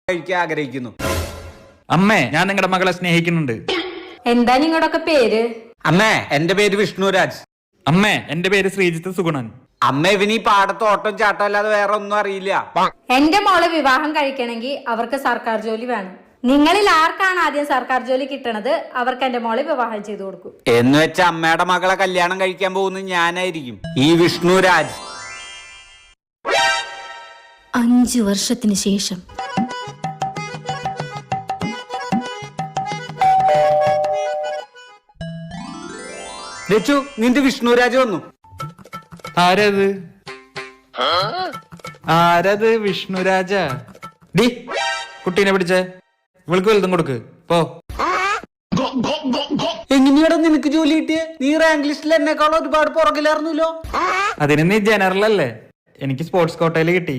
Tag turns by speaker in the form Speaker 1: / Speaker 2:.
Speaker 1: കഴിക്കാൻ ആഗ്രഹിക്കുന്നു.
Speaker 2: അമ്മേ, ഞാൻ നിങ്ങളുടെ മകളെ സ്നേഹിക്കുന്നുണ്ട്.
Speaker 3: എന്താ നിങ്ങളുടെയൊക്കെ പേര്?
Speaker 1: അമ്മേ, എന്റെ പേര് വിഷ്ണുരാജ്.
Speaker 2: അമ്മേ, എന്റെ പേര് ശ്രീജിത്ത് സുഗുണൻ.
Speaker 1: അമ്മ ഇവന് ഈ പാടത്ത് ഓട്ടം ചാട്ടം അല്ലാതെ വേറെ ഒന്നും അറിയില്ല.
Speaker 3: എന്റെ മോളെ വിവാഹം കഴിക്കണമെങ്കിൽ അവർക്ക് സർക്കാർ ജോലി വേണം. നിങ്ങളിൽ ആർക്കാണ് ആദ്യം സർക്കാർ ജോലി കിട്ടണത് അവർക്ക് എന്റെ മോളെ വിവാഹം ചെയ്തു കൊടുക്കും.
Speaker 1: എന്ന് വെച്ച അമ്മയുടെ മകളെ കല്യാണം കഴിക്കാൻ പോകുന്നത് ഞാനായിരിക്കും, ഈ വിഷ്ണുരാജ്.
Speaker 4: 5 വർഷത്തിന് ശേഷം
Speaker 1: ലച്ചു, നിന്റെ വിഷ്ണുരാജ് വന്നു.
Speaker 2: ആരത്? വിഷ്ണുരാജ. ഡി, കുട്ടീനെ പിടിച്ചേ. ഇവൾക്ക് വലുതും കൊടുക്ക്. പോ.
Speaker 1: എങ്ങനെയാടാ നിനക്ക് ജോലി കിട്ടിയേ? നീ റാങ്ക് ലിസ്റ്റിൽ എന്നെക്കാളും ഒരുപാട് പുറകിലായിരുന്നല്ലോ.
Speaker 2: അതിന് നീ ജനറൽ അല്ലേ? എനിക്ക് സ്പോർട്സ് കോട്ടയിൽ കിട്ടി.